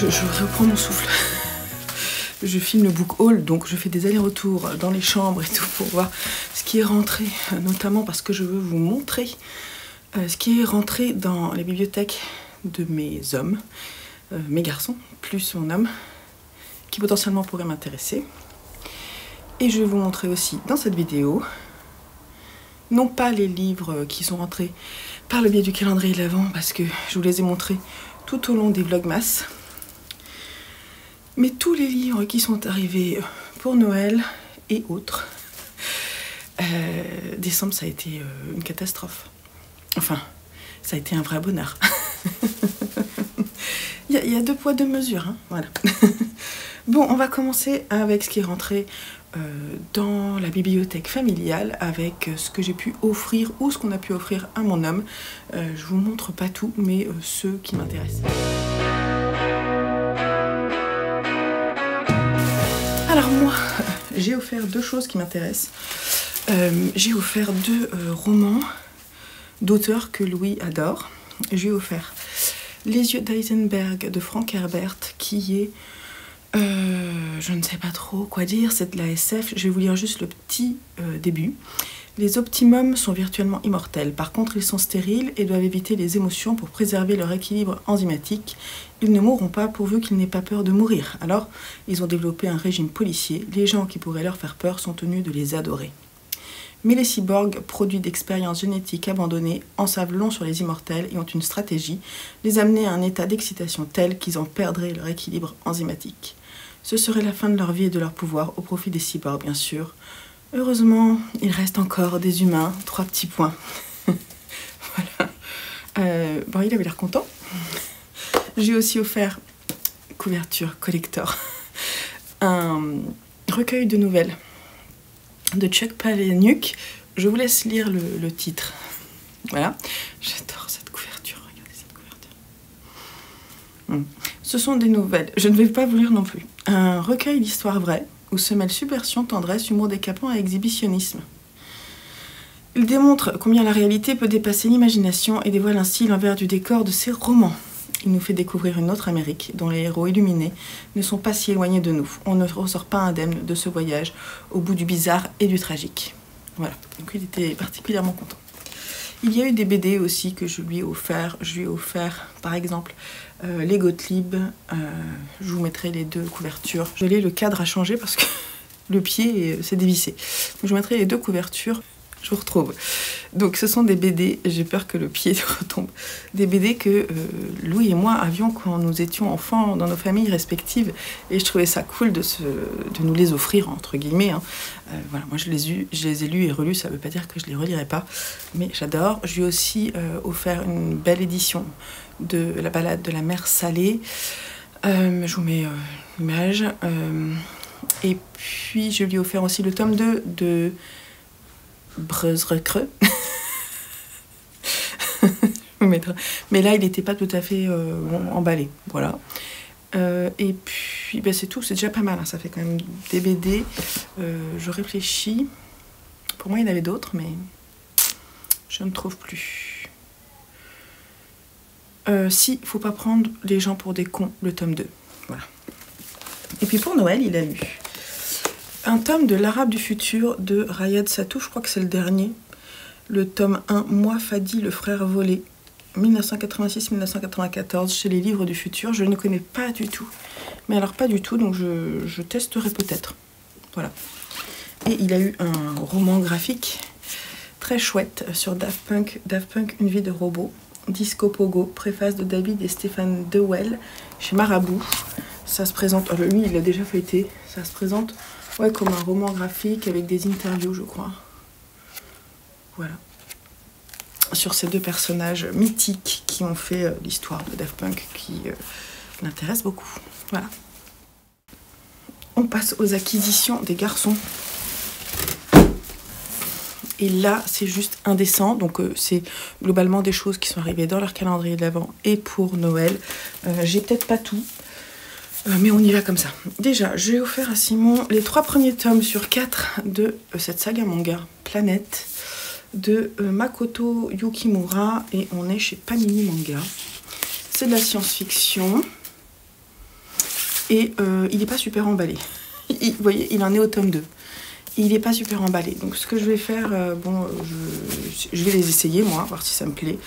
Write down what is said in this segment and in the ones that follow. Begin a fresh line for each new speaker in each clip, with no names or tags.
je reprends mon souffle. Je filme le book haul, donc je fais des allers-retours dans les chambres et tout pour voir ce qui est rentré, notamment parce que je veux vous montrer ce qui est rentré dans les bibliothèques de mes hommes, mes garçons, plus mon homme, qui potentiellement pourrait m'intéresser. Et je vais vous montrer aussi dans cette vidéo, non pas les livres qui sont rentrés par le biais du calendrier de l'Avent, parce que je vous les ai montrés tout au long des vlogmas, mais tous les livres qui sont arrivés pour Noël et autres. Décembre, ça a été une catastrophe. Enfin, ça a été un vrai bonheur. Il y a 2 poids 2 mesures, hein, voilà. Bon, on va commencer avec ce qui est rentré dans la bibliothèque familiale, avec ce que j'ai pu offrir ou ce qu'on a pu offrir à mon homme. Je vous montre pas tout, mais ceux qui m'intéressent. Alors moi, j'ai offert 2 choses qui m'intéressent. J'ai offert 2 romans d'auteurs que Louis adore. J'ai offert Les yeux d'Eisenberg de Frank Herbert, qui est, je ne sais pas trop quoi dire, c'est de la SF. Je vais vous lire juste le petit début. Les optimums sont virtuellement immortels. Par contre, ils sont stériles et doivent éviter les émotions pour préserver leur équilibre enzymatique. Ils ne mourront pas pourvu qu'ils n'aient pas peur de mourir. Alors, ils ont développé un régime policier. Les gens qui pourraient leur faire peur sont tenus de les adorer. Mais les cyborgs, produits d'expériences génétiques abandonnées, en savent long sur les immortels et ont une stratégie, les amener à un état d'excitation tel qu'ils en perdraient leur équilibre enzymatique. Ce serait la fin de leur vie et de leur pouvoir, au profit des cyborgs, bien sûr. Heureusement, il reste encore des humains, 3 petits points. Voilà. Bon, il avait l'air content. J'ai aussi offert, couverture collector, un recueil de nouvelles de Chuck Palahniuk. Je vous laisse lire le titre. Voilà. J'adore cette couverture. Regardez cette couverture. Ce sont des nouvelles. Je ne vais pas vous lire non plus. Un recueil d'histoires vraies où se mêlent subversion, tendresse, humour décapant et exhibitionnisme. Il démontre combien la réalité peut dépasser l'imagination et dévoile ainsi l'envers du décor de ses romans. Il nous fait découvrir une autre Amérique dont les héros illuminés ne sont pas si éloignés de nous. On ne ressort pas indemne de ce voyage au bout du bizarre et du tragique. Voilà, donc il était particulièrement content. Il y a eu des BD aussi que je lui ai offert. Je lui ai offert, par exemple, les Gottlieb. Je vous mettrai les 2 couvertures. Le cadre a changé parce que le pied s'est dévissé. Donc je vous mettrai les 2 couvertures. Je vous retrouve. Donc ce sont des BD, j'ai peur que le pied retombe, des BD que Louis et moi avions quand nous étions enfants dans nos familles respectives, et je trouvais ça cool de nous les offrir, entre guillemets, hein. Voilà, moi je les ai lus et relus, ça ne veut pas dire que je les relirai pas, mais j'adore. Je lui ai aussi offert une belle édition de la balade de la mer Salée. Je vous mets l'image. Et puis je lui ai offert aussi le tome 2 de Breuzrecreux. Mais là, il n'était pas tout à fait emballé. Voilà. Et puis, ben, c'est tout. C'est déjà pas mal. Hein. Ça fait quand même des BD. Je réfléchis. Pour moi, il y en avait d'autres, mais je ne trouve plus. Si, faut pas prendre les gens pour des cons, le tome 2. Voilà. Et puis pour Noël, il a eu un tome de l'Arabe du futur de Rayad Satou, je crois que c'est le dernier. Le tome 1, Moi Fadi, le frère volé, 1986-1994, chez les livres du futur. Je ne connais pas du tout. Mais alors pas du tout, donc je testerai peut-être. Voilà. Et il a eu un roman graphique très chouette sur Daft Punk, Une vie de robot. Disco Pogo, préface de David et Stéphane Dewell, chez Marabout. Ça se présente, lui il l'a déjà feuilleté, ça se présente ouais, comme un roman graphique avec des interviews, je crois. Voilà. Sur ces 2 personnages mythiques qui ont fait l'histoire de Daft Punk, qui m'intéresse beaucoup. Voilà. On passe aux acquisitions des garçons. Et là, c'est juste indécent. Donc, c'est globalement des choses qui sont arrivées dans leur calendrier de l'Avent et pour Noël. J'ai peut-être pas tout. Mais on y va comme ça. Déjà, j'ai offert à Simon les 3 premiers tomes sur 4 de cette saga manga Planète de Makoto Yukimura, et on est chez Panini Manga. C'est de la science-fiction. et il n'est pas super emballé. Vous voyez, il en est au tome 2. Il n'est pas super emballé. Donc ce que je vais faire, je vais les essayer moi, voir si ça me plaît.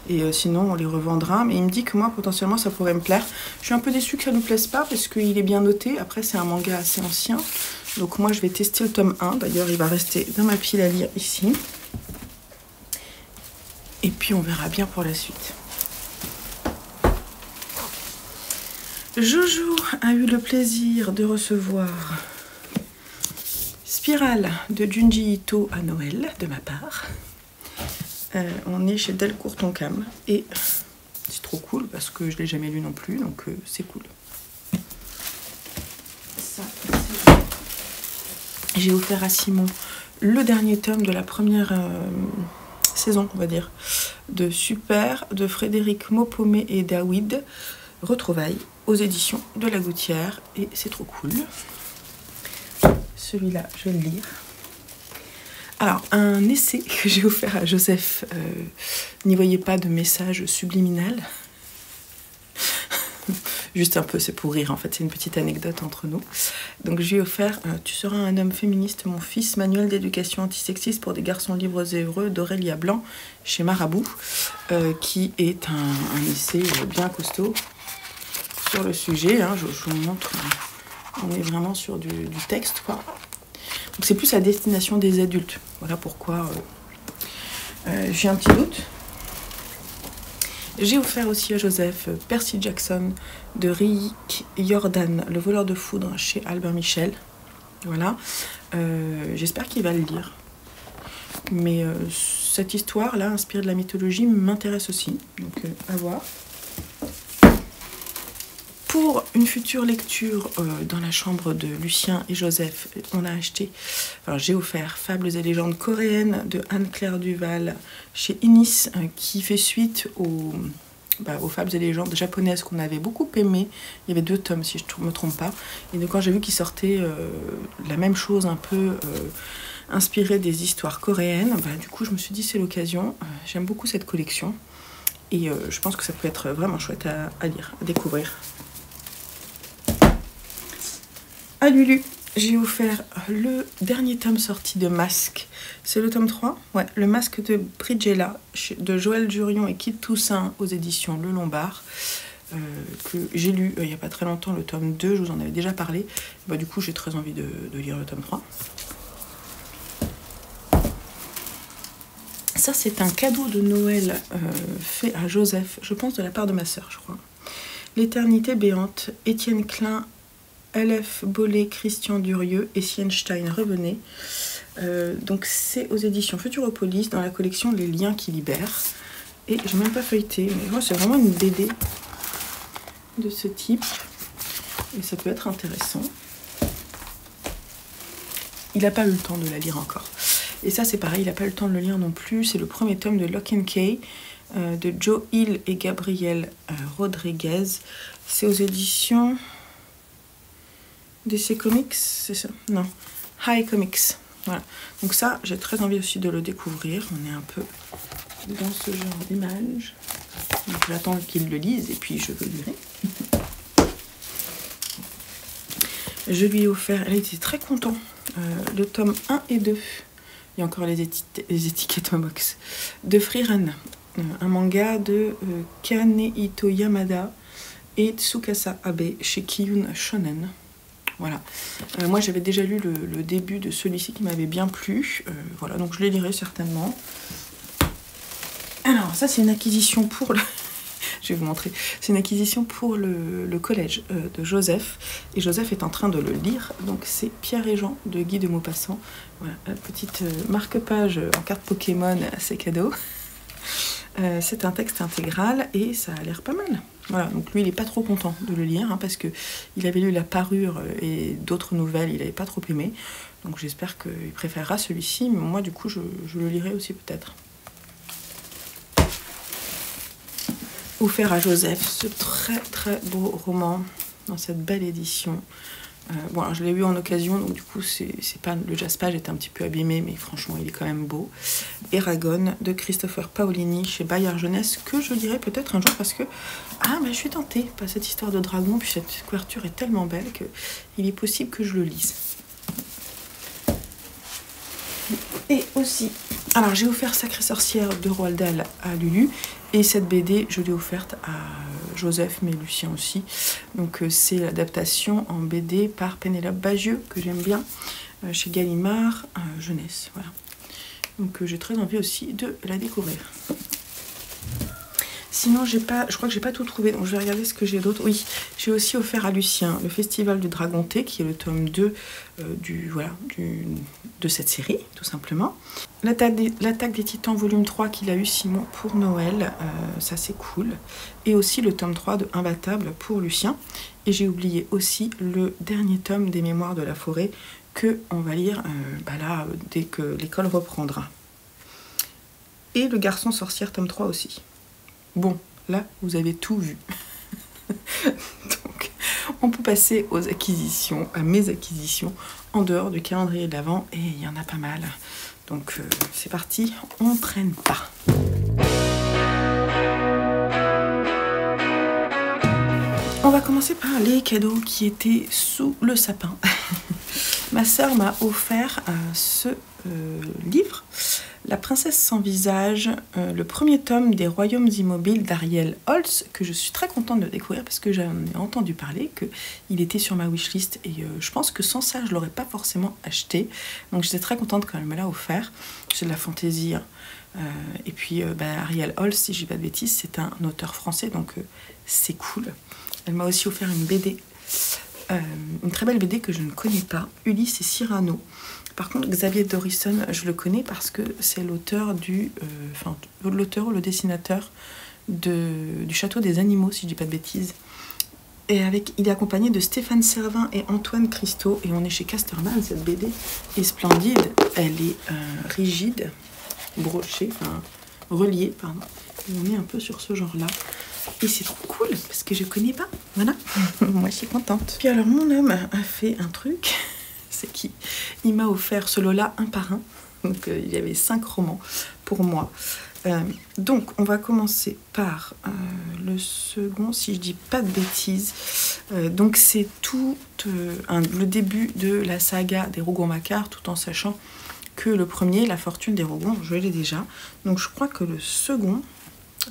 Et sinon on les revendra. Mais il me dit que moi potentiellement ça pourrait me plaire. Je suis un peu déçue que ça ne nous plaise pas parce qu'il est bien noté. Après c'est un manga assez ancien. Donc moi je vais tester le tome 1. D'ailleurs il va rester dans ma pile à lire ici. Et puis on verra bien pour la suite. Jojo a eu le plaisir de recevoir Spirale de Junji Ito à Noël, de ma part. On est chez Delcourt Tonkam et c'est trop cool parce que je ne l'ai jamais lu non plus, donc c'est cool. J'ai offert à Simon le dernier tome de la première saison, on va dire, de Super, de Frédéric Maupomé et David, Retrouvailles, aux éditions de La Gouttière, et c'est trop cool. Celui-là, je vais le lire. Alors, un essai que j'ai offert à Joseph, n'y voyez pas de message subliminal. Juste un peu, c'est pour rire en fait, c'est une petite anecdote entre nous. Donc je lui ai offert « Tu seras un homme féministe, mon fils, manuel d'éducation antisexiste pour des garçons libres et heureux » d'Aurélia Blanc, chez Marabout, qui est un essai bien costaud sur le sujet. Hein, je vous montre, on est vraiment sur du texte, quoi. Donc c'est plus à destination des adultes. Voilà pourquoi j'ai un petit doute. J'ai offert aussi à Joseph Percy Jackson de Rick Jordan, Le voleur de foudre, chez Albert Michel. Voilà. J'espère qu'il va le lire. Mais cette histoire-là, inspirée de la mythologie, m'intéresse aussi. Donc à voir. Pour une future lecture dans la chambre de Lucien et Joseph, on a acheté, alors j'ai offert Fables et légendes coréennes de Anne-Claire Duval chez Inis, qui fait suite aux Fables et légendes japonaises qu'on avait beaucoup aimées. Il y avait 2 tomes si je ne me trompe pas. Et donc quand j'ai vu qu'il sortait la même chose un peu inspirée des histoires coréennes, du coup je me suis dit c'est l'occasion. J'aime beaucoup cette collection et je pense que ça peut être vraiment chouette à lire, à découvrir. À Lulu, j'ai offert le dernier tome sorti de Masque. C'est le tome 3, ouais, Le Masque de Bridgella, de Joël Jurion et Kit Toussaint aux éditions Le Lombard, que j'ai lu il n'y a pas très longtemps, le tome 2, je vous en avais déjà parlé. Du coup, j'ai très envie de lire le tome 3. Ça, c'est un cadeau de Noël fait à Joseph, je pense de la part de ma sœur, je crois. L'éternité béante, Étienne Klein, LF Bollet, Christian Durieux et Sienstein Revenez. Donc c'est aux éditions Futuropolis dans la collection Les Liens qui libèrent. Et j'ai même pas feuilleté, mais moi c'est vraiment une BD de ce type. Et ça peut être intéressant. Il n'a pas eu le temps de la lire encore. Et ça c'est pareil, il n'a pas eu le temps de le lire non plus. C'est le premier tome de Lock and Key de Joe Hill et Gabriel Rodriguez. C'est aux éditions DC Comics, c'est ça? Non, High Comics. Voilà. Donc ça, j'ai très envie aussi de le découvrir. On est un peu dans ce genre d'image. Donc j'attends qu'il le lise et puis je le lirai. Je lui ai offert, elle était très contente, le tome 1 et 2. Il y a encore les étiquettes en box. De Frieren, un manga de Kanehito Yamada et Tsukasa Abe chez Kiyun Shonen. Voilà. Moi j'avais déjà lu le début de celui-ci qui m'avait bien plu. Voilà, donc je les lirai certainement. Alors ça c'est une acquisition pour le... je vais vous montrer. C'est une acquisition pour le collège de Joseph. Et Joseph est en train de le lire. Donc c'est Pierre et Jean de Guy de Maupassant. Voilà, la petite marque-page en carte Pokémon, c'est cadeau. C'est un texte intégral et ça a l'air pas mal. Voilà, donc lui il n'est pas trop content de le lire hein, parce qu'il avait lu La Parure et d'autres nouvelles, il n'avait pas trop aimé. Donc j'espère qu'il préférera celui-ci, mais moi du coup je le lirai aussi peut-être. Offert à Joseph ce très très beau roman dans cette belle édition Bon, alors je l'ai eu en occasion, donc du coup, c'est pas, le jaspage est un petit peu abîmé, mais franchement, il est quand même beau. Eragon de Christopher Paolini chez Bayard Jeunesse, que je lirai peut-être un jour parce que, ah, mais je suis tentée par cette histoire de dragon, puis cette couverture est tellement belle qu'il est possible que je le lise. Et aussi, alors j'ai offert Sacrée Sorcière de Roald Dahl à Lulu, et cette BD, je l'ai offerte à Joseph, mais Lucien aussi. Donc c'est l'adaptation en BD par Pénélope Bagieux, que j'aime bien, chez Gallimard Jeunesse. Voilà. Donc j'ai très envie aussi de la découvrir. Sinon, je crois que j'ai pas tout trouvé, donc je vais regarder ce que j'ai d'autre. Oui, j'ai aussi offert à Lucien le Festival du Dragonté, qui est le tome 2 de cette série, tout simplement. L'Attaque des Titans, volume 3, qu'il a eu Simon pour Noël, ça c'est cool. Et aussi le tome 3 de Imbattable pour Lucien. Et j'ai oublié aussi le dernier tome des Mémoires de la Forêt, que on va lire là, dès que l'école reprendra. Et le Garçon Sorcière, tome 3 aussi. Bon, là, vous avez tout vu. Donc, on peut passer aux acquisitions, à mes acquisitions, en dehors du calendrier de l'Avent, et il y en a pas mal. Donc, c'est parti, on traîne pas. On va commencer par les cadeaux qui étaient sous le sapin. Ma sœur m'a offert ce livre, La Princesse sans visage, le premier tome des Royaumes immobiles d'Ariel Holz, que je suis très contente de découvrir parce que j'en ai entendu parler, qu'il était sur ma wishlist et je pense que sans ça je l'aurais pas forcément acheté. Donc j'étais très contente quand elle me l'a offert. C'est de la fantaisie. Et puis Ariel Holz, si je dis pas de bêtises, c'est un auteur français, donc c'est cool. Elle m'a aussi offert une BD, une très belle BD que je ne connais pas, Ulysse et Cyrano. Par contre, Xavier Dorison, je le connais parce que c'est l'auteur l'auteur ou le dessinateur du Château des Animaux, si je dis pas de bêtises. Et il est accompagné de Stéphane Servin et Antoine Christo, et on est chez Casterman. Cette BD est splendide, elle est rigide, brochée, reliée, pardon. Et on est un peu sur ce genre-là. Et c'est trop cool parce que je connais pas. Voilà, moi je suis contente. Puis alors mon homme a fait un truc. C'est qu'il m'a offert ce lot-là un par un. Donc il y avait 5 romans pour moi. Donc on va commencer par le second, si je dis pas de bêtises. Donc c'est tout le début de la saga des Rougon-Macquart, tout en sachant que le premier, La Fortune des Rougon, je l'ai déjà. Donc je crois que le second,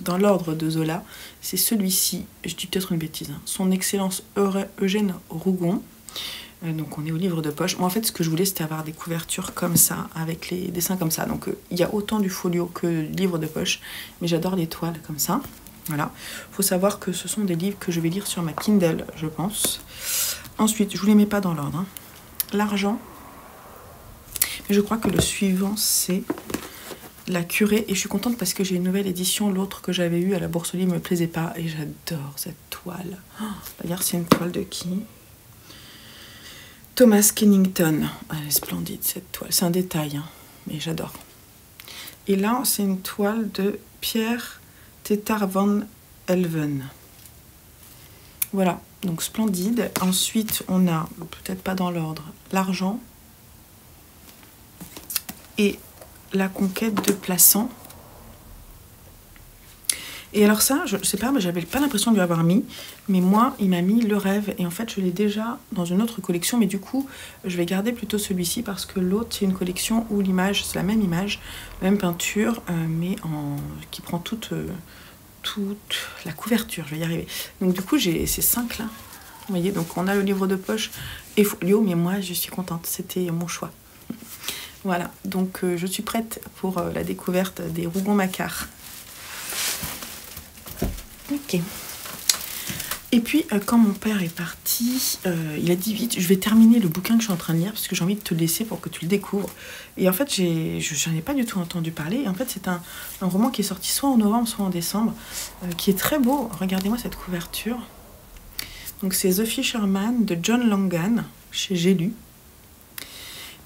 dans l'ordre de Zola, c'est celui-ci. Je dis peut-être une bêtise. Son Excellence Eugène Rougon. Donc on est au livre de poche. Moi en fait ce que je voulais c'était avoir des couvertures comme ça, avec les dessins comme ça. Donc il y a autant du folio que du livre de poche, mais j'adore les toiles comme ça. Voilà. Faut savoir que ce sont des livres que je vais lire sur ma Kindle, je pense. Ensuite, je vous les mets pas dans l'ordre. L'argent. Mais je crois que le suivant c'est La Curée. Et je suis contente parce que j'ai une nouvelle édition. L'autre que j'avais eue à la Bourse aux Livres me plaisait pas. Et j'adore cette toile. D'ailleurs c'est une toile de qui ? Thomas Kennington, elle est splendide cette toile, c'est un détail, hein, mais j'adore. Et là, c'est une toile de Pierre Tettar van Elven. Voilà, donc splendide. Ensuite, on a, peut-être pas dans l'ordre, l'argent et la conquête de Plassans. Et alors ça, je sais pas, mais j'avais pas l'impression de lui avoir mis, mais moi, il m'a mis Le Rêve, et en fait, je l'ai déjà dans une autre collection, mais du coup, je vais garder plutôt celui-ci, parce que l'autre, c'est une collection où l'image, c'est la même image, la même peinture, mais qui prend toute la couverture, je vais y arriver. Donc du coup, j'ai ces 5 là, vous voyez, donc on a le livre de poche et folio, mais moi, je suis contente, c'était mon choix. Voilà, donc je suis prête pour la découverte des Rougon-Macquart. Ok. Et puis, quand mon père est parti, il a dit vite, je vais terminer le bouquin que je suis en train de lire parce que j'ai envie de te le laisser pour que tu le découvres. Et en fait, j'en ai pas du tout entendu parler. Et en fait, c'est un roman qui est sorti soit en novembre, soit en décembre, qui est très beau. Regardez-moi cette couverture. Donc, c'est The Fisherman de John Langan, chez J'ai lu.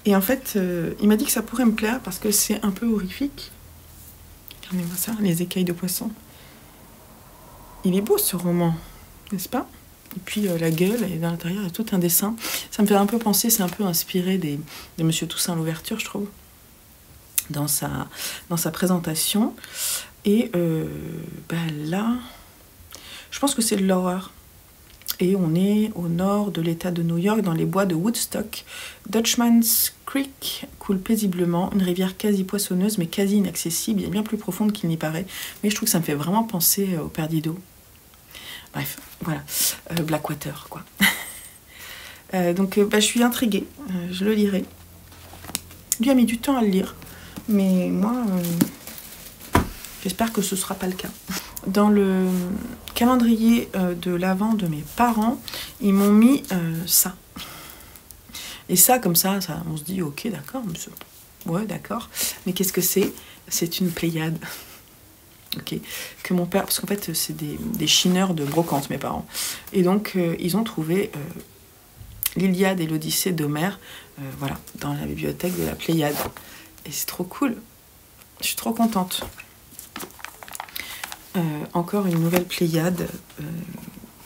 Et en fait, il m'a dit que ça pourrait me plaire parce que c'est un peu horrifique. Regardez-moi ça, les écailles de poisson. Il est beau ce roman, n'est-ce pas? Et puis la gueule, et dans l'intérieur, il y a tout un dessin. Ça me fait un peu penser, c'est un peu inspiré de Monsieur Toussaint l'ouverture, je trouve, dans sa présentation. Et là, je pense que c'est de l'horreur. Et on est au nord de l'État de New York, dans les bois de Woodstock. Dutchman's Creek coule paisiblement, une rivière quasi poissonneuse, mais quasi inaccessible, et bien plus profonde qu'il n'y paraît. Mais je trouve que ça me fait vraiment penser au Perdido. Bref, voilà, Blackwater, quoi. Donc, je suis intriguée, je le lirai. Lui a mis du temps à le lire, mais moi, j'espère que ce ne sera pas le cas. Dans le calendrier de l'Avent de mes parents, ils m'ont mis ça. Et ça, comme ça, on se dit, ok, d'accord, ouais, d'accord. Mais qu'est-ce que c'est? C'est une Pléiade. Ok, que mon père, parce qu'en fait, c'est des chineurs de brocante, mes parents. Et donc, ils ont trouvé l'Iliade et l'Odyssée d'Homère, voilà, dans la bibliothèque de la Pléiade. Et c'est trop cool. Je suis trop contente. Encore une nouvelle Pléiade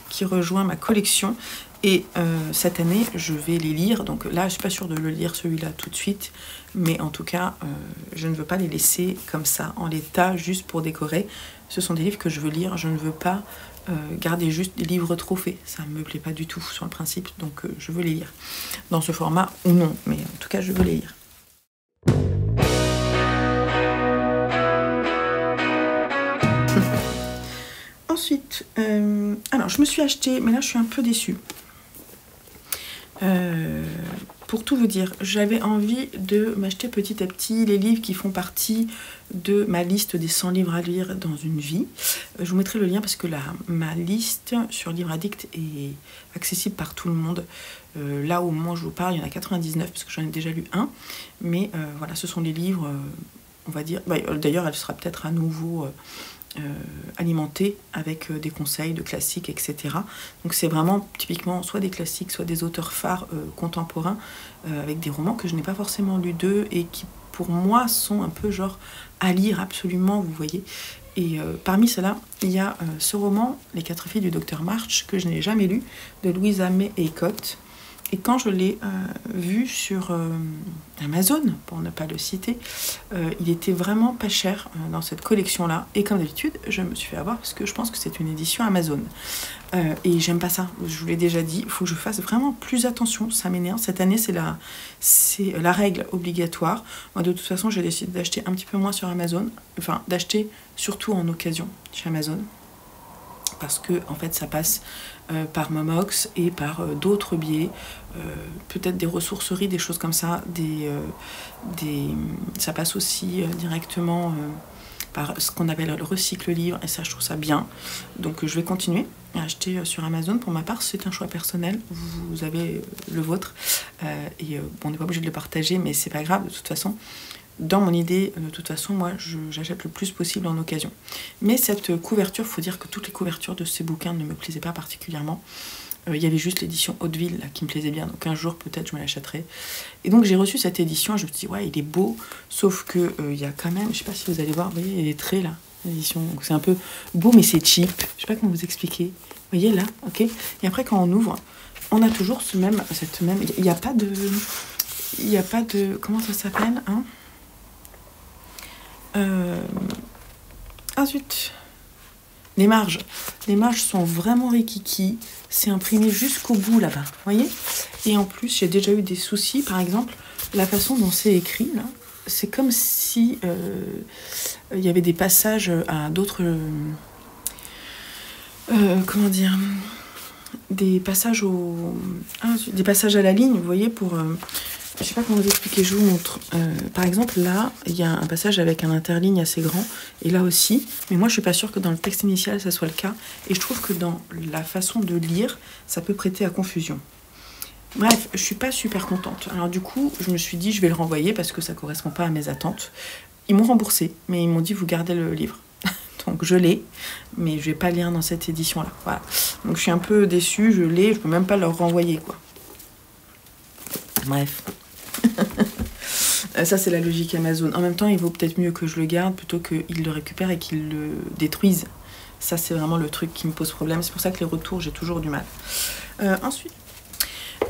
qui rejoint ma collection. Et cette année, je vais les lire. Donc là, je ne suis pas sûre de le lire celui-là tout de suite. Mais en tout cas, je ne veux pas les laisser comme ça, en l'état, juste pour décorer. Ce sont des livres que je veux lire. Je ne veux pas garder juste des livres trophées. Ça ne me plaît pas du tout sur le principe. Donc je veux les lire. Dans ce format ou non. Mais en tout cas, je veux les lire. Ensuite, alors je me suis acheté, mais là je suis un peu déçue. Pour tout vous dire, j'avais envie de m'acheter petit à petit les livres qui font partie de ma liste des 100 livres à lire dans une vie. Je vous mettrai le lien parce que ma liste sur Livre Addict est accessible par tout le monde. Là, au moment où je vous parle, il y en a 99 parce que j'en ai déjà lu un. Mais voilà, ce sont des livres, on va dire... D'ailleurs, elle sera peut-être à nouveau... alimentée avec des conseils de classiques, etc. Donc c'est vraiment typiquement soit des classiques, soit des auteurs phares contemporains avec des romans que je n'ai pas forcément lus d'eux et qui pour moi sont un peu genre à lire absolument, vous voyez. Et parmi ceux-là, il y a ce roman, Les 4 filles du docteur March, que je n'ai jamais lu, de Louisa May Alcott. Et quand je l'ai vu sur Amazon, pour ne pas le citer, il était vraiment pas cher dans cette collection-là. Et comme d'habitude, je me suis fait avoir parce que je pense que c'est une édition Amazon. Et j'aime pas ça, je vous l'ai déjà dit, il faut que je fasse vraiment plus attention, ça m'énerve. Cette année, c'est la règle obligatoire. Moi, de toute façon, j'ai décidé d'acheter un petit peu moins sur Amazon, enfin, d'acheter surtout en occasion chez Amazon. Parce que en fait ça passe par Momox et par d'autres biais, peut-être des ressourceries, des choses comme ça, ça passe aussi directement par ce qu'on appelle le recycle livre, et ça je trouve ça bien. Donc je vais continuer à acheter sur Amazon. Pour ma part, c'est un choix personnel, vous avez le vôtre, et bon, on n'est pas obligé de le partager, mais c'est pas grave, de toute façon. Dans mon idée, de toute façon, moi, j'achète le plus possible en occasion. Mais cette couverture, il faut dire que toutes les couvertures de ces bouquins ne me plaisaient pas particulièrement. Il y avait juste l'édition Hauteville là, qui me plaisait bien, donc un jour, peut-être, je me l'achèterai. Et donc, j'ai reçu cette édition, et je me suis dit, ouais, il est beau, sauf que il y a quand même, je sais pas si vous allez voir, vous voyez, il y a des traits, là, l'édition. Donc, c'est un peu beau, mais c'est cheap. Je sais pas comment vous expliquer. Vous voyez, là, ok. Et après, quand on ouvre, on a toujours cette même... Il n'y a pas de... Comment ça s'appelle, hein? Ah zut, les marges sont vraiment rikiki, c'est imprimé jusqu'au bout là-bas, voyez. Et en plus j'ai déjà eu des soucis, par exemple la façon dont c'est écrit là, c'est comme si il y avait des passages à d'autres comment dire, des passages des passages à la ligne, vous voyez, pour je sais pas comment vous expliquer, je vous montre. Par exemple, là, il y a un passage avec un interligne assez grand, et là aussi, mais moi je suis pas sûre que dans le texte initial ça soit le cas, et je trouve que dans la façon de lire, ça peut prêter à confusion. Bref, je suis pas super contente. Alors du coup, je me suis dit, je vais le renvoyer parce que ça correspond pas à mes attentes. Ils m'ont remboursé, mais ils m'ont dit, vous gardez le livre. Donc je l'ai, mais je vais pas lire dans cette édition-là. Voilà. Donc je suis un peu déçue, je l'ai, je peux même pas leur renvoyer, quoi. Bref. Ça c'est la logique Amazon. En même temps, il vaut peut-être mieux que je le garde plutôt qu'ils le récupèrent et qu'ils le détruisent. Ça, c'est vraiment le truc qui me pose problème. C'est pour ça que les retours, j'ai toujours du mal. Ensuite,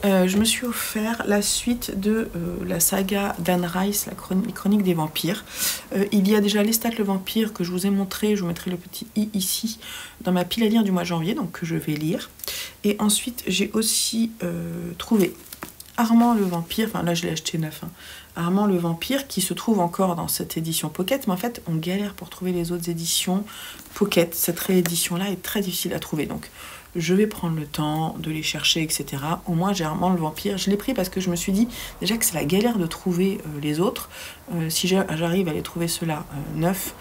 je me suis offert la suite de la saga d'Anne Rice, les chroniques des vampires. Il y a déjà Lestat le vampire que je vous ai montré, je vous mettrai le petit i ici, dans ma pile à lire du mois de janvier, donc que je vais lire. Et ensuite, j'ai aussi trouvé Armand le vampire, enfin là je l'ai acheté neuf, hein. Armand le vampire qui se trouve encore dans cette édition Pocket, mais en fait on galère pour trouver les autres éditions Pocket. Cette réédition là est très difficile à trouver, donc je vais prendre le temps de les chercher, etc. Au moins j'ai Armand le vampire, je l'ai pris parce que je me suis dit déjà que c'est la galère de trouver les autres. Si j'arrive à les trouver ceux-là neufs,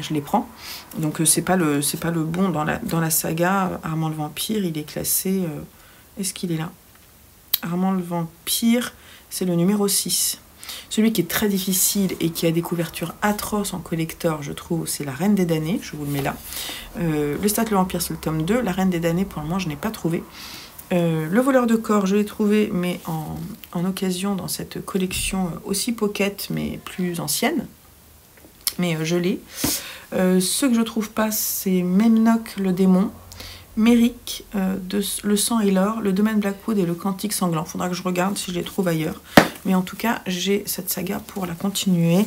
je les prends. Donc c'est pas le bon dans la saga. Armand le vampire, il est classé, est-ce qu'il est là? Armand le vampire, c'est le numéro 6. Celui qui est très difficile et qui a des couvertures atroces en collector, je trouve, c'est La Reine des damnés, je vous le mets là. Lestat le vampire, c'est le tome 2. La Reine des damnés, pour le moment, je n'ai pas trouvé. Le voleur de corps, je l'ai trouvé, mais en occasion dans cette collection aussi Pocket, mais plus ancienne. Mais je l'ai. Ceux que je trouve pas, c'est Memnoch le démon, Méric, Le sang et l'or, Le domaine Blackwood et Le cantique sanglant. Faudra que je regarde si je les trouve ailleurs. Mais en tout cas, j'ai cette saga pour la continuer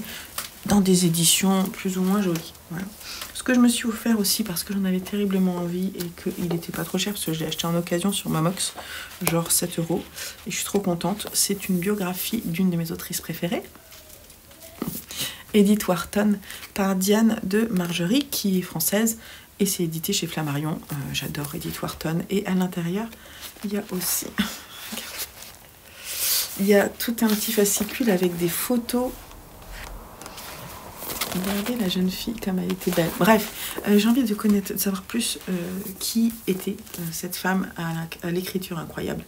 dans des éditions plus ou moins jolies. Voilà. Ce que je me suis offert aussi parce que j'en avais terriblement envie et qu'il n'était pas trop cher, parce que je l'ai acheté en occasion sur Mamox, genre 7 €. Et je suis trop contente. C'est une biographie d'une de mes autrices préférées, Edith Wharton, par Diane de Margerie, qui est française. Et c'est édité chez Flammarion. J'adore Edith Wharton. Et à l'intérieur, il y a aussi... il y a tout un petit fascicule avec des photos. Regardez la jeune fille comme elle était belle. Bref, j'ai envie de savoir plus qui était cette femme à l'écriture incroyable.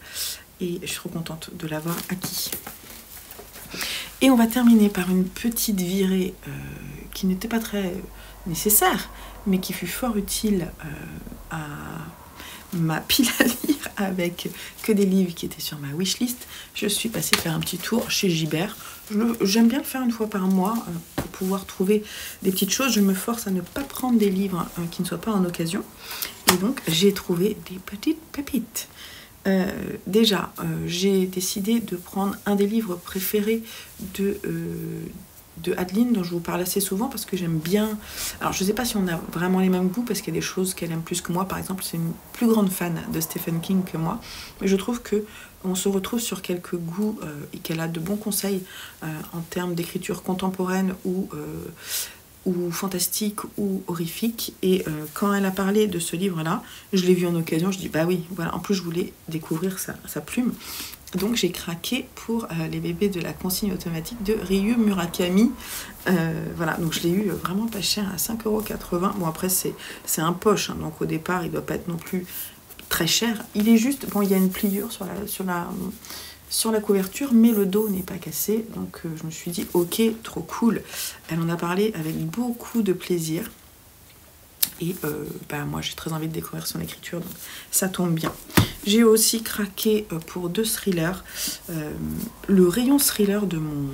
Et je suis trop contente de l'avoir acquis. Et on va terminer par une petite virée qui n'était pas très nécessaire, mais qui fut fort utile à ma pile à lire avec que des livres qui étaient sur ma wishlist. Je suis passée faire un petit tour chez Gibert. J'aime bien le faire une fois par mois pour pouvoir trouver des petites choses. Je me force à ne pas prendre des livres qui ne soient pas en occasion. Et donc, j'ai trouvé des petites pépites. Déjà, j'ai décidé de prendre un des livres préférés de Adeline, dont je vous parle assez souvent parce que j'aime bien. Alors, je ne sais pas si on a vraiment les mêmes goûts parce qu'il y a des choses qu'elle aime plus que moi. Par exemple, c'est une plus grande fan de Stephen King que moi. Mais je trouve que on se retrouve sur quelques goûts et qu'elle a de bons conseils en termes d'écriture contemporaine ou fantastique ou horrifique. Et quand elle a parlé de ce livre-là, je l'ai vu en occasion, je dis bah oui, voilà. En plus, je voulais découvrir sa plume. Donc j'ai craqué pour les bébés de la consigne automatique de Ryu Murakami. Voilà, donc je l'ai eu vraiment pas cher, à 5,80 €. Bon, après c'est un poche, hein, donc au départ il doit pas être non plus très cher. Il est juste, bon, il y a une pliure sur la couverture, mais le dos n'est pas cassé. Donc je me suis dit ok, trop cool. Elle en a parlé avec beaucoup de plaisir. Et moi j'ai très envie de découvrir son écriture, donc ça tombe bien. J'ai aussi craqué pour 2 thrillers. Le rayon thriller de mon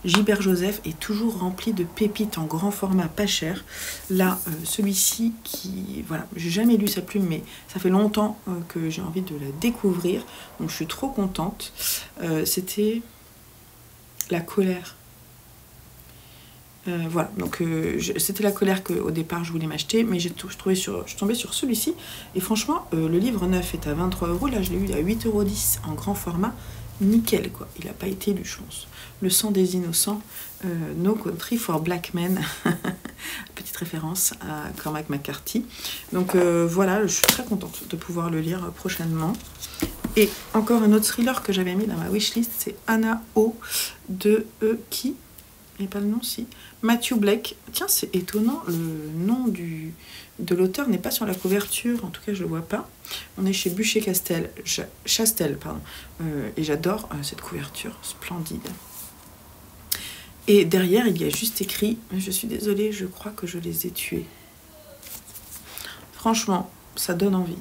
Gilbert Joseph est toujours rempli de pépites en grand format pas cher. Là, celui-ci qui... Voilà, j'ai jamais lu sa plume, mais ça fait longtemps que j'ai envie de la découvrir. Donc je suis trop contente. C'était La colère. Voilà, donc c'était La colère qu'au départ je voulais m'acheter, mais je suis tombée sur celui-ci. Et franchement, le livre neuf est à 23 €. Là, je l'ai eu à 8,10 € en grand format. Nickel, quoi. Il n'a pas été lu, je pense. Le sang des innocents, No Country for Black Men. Petite référence à Cormac McCarthy. Donc voilà, je suis très contente de pouvoir le lire prochainement. Et encore un autre thriller que j'avais mis dans ma wishlist, c'est Anna O de qui? Et pas le nom, si. Matthew Blake. Tiens, c'est étonnant, le nom de l'auteur n'est pas sur la couverture, en tout cas je le vois pas. On est chez Chastel, pardon. Et j'adore cette couverture, splendide. Et derrière, il y a juste écrit, je suis désolée, je crois que je les ai tués. Franchement, ça donne envie.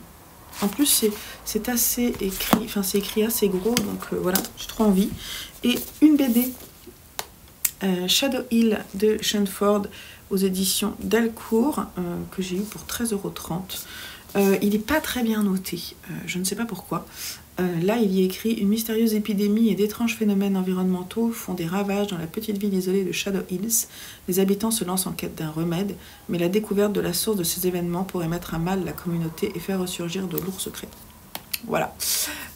En plus, c'est assez écrit, enfin c'est écrit assez gros, donc voilà, j'ai trop envie. Et une BD, Shadow Hill de Sean Ford, aux éditions Delcourt, que j'ai eu pour 13,30 €. Il n'est pas très bien noté, je ne sais pas pourquoi. Là, il y est écrit « Une mystérieuse épidémie et d'étranges phénomènes environnementaux font des ravages dans la petite ville isolée de Shadow Hills. Les habitants se lancent en quête d'un remède, mais la découverte de la source de ces événements pourrait mettre à mal la communauté et faire ressurgir de lourds secrets. » Voilà.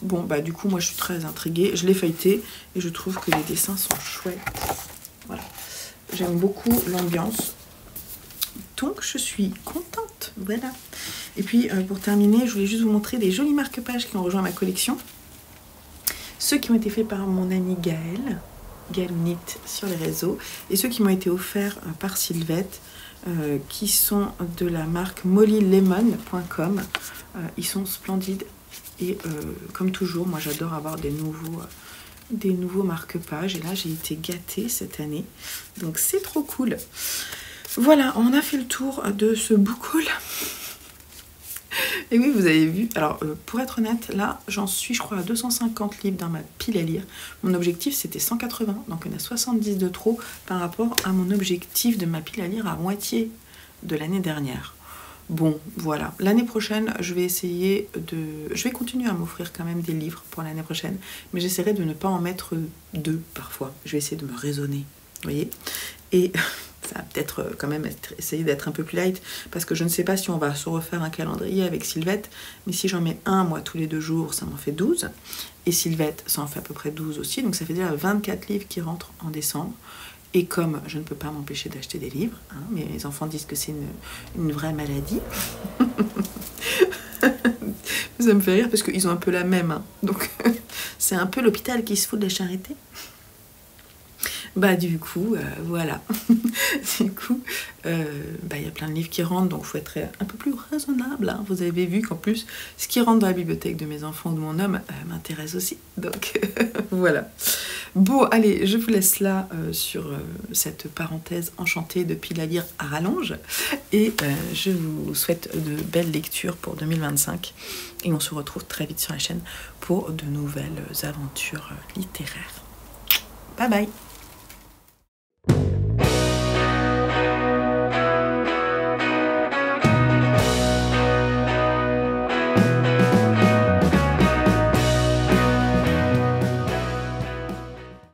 Bon, bah du coup, moi, je suis très intriguée. Je l'ai feuilleté et je trouve que les dessins sont chouettes. Voilà. J'aime beaucoup l'ambiance. Donc, je suis contente. Voilà. Et puis, pour terminer, je voulais juste vous montrer des jolis marque-pages qui ont rejoint ma collection. Ceux qui ont été faits par mon amie Gaëlle Knit sur les réseaux, et ceux qui m'ont été offerts par Sylvette, qui sont de la marque mollylemon.com. Ils sont splendides et comme toujours, moi j'adore avoir des nouveaux marque-pages, et là j'ai été gâtée cette année, donc c'est trop cool. Voilà, on a fait le tour de ce book haul. Et oui, vous avez vu, alors pour être honnête, là j'en suis je crois à 250 livres dans ma pile à lire. Mon objectif c'était 180, donc on a 70 de trop par rapport à mon objectif de ma pile à lire à moitié de l'année dernière. Bon, voilà. L'année prochaine, je vais essayer de... Je vais continuer à m'offrir quand même des livres pour l'année prochaine, mais j'essaierai de ne pas en mettre 2 parfois. Je vais essayer de me raisonner, vous voyez. Et ça va peut-être quand même essayer d'être un peu plus light, parce que je ne sais pas si on va se refaire un calendrier avec Sylvette, mais si j'en mets un, moi, tous les 2 jours, ça m'en fait 12. Et Sylvette, ça en fait à peu près 12 aussi, donc ça fait déjà 24 livres qui rentrent en décembre. Et comme je ne peux pas m'empêcher d'acheter des livres, hein, mes enfants disent que c'est une vraie maladie. Ça me fait rire parce qu'ils ont un peu la même. Hein. Donc c'est un peu l'hôpital qui se fout de la charité. Bah du coup, voilà. Du coup, bah, y a plein de livres qui rentrent, donc il faut être un peu plus raisonnable. Hein. Vous avez vu qu'en plus, ce qui rentre dans la bibliothèque de mes enfants ou de mon homme m'intéresse aussi. Donc voilà. Bon, allez, je vous laisse là sur cette parenthèse enchantée de pile à lire à rallonge. Et je vous souhaite de belles lectures pour 2025. Et on se retrouve très vite sur la chaîne pour de nouvelles aventures littéraires. Bye bye!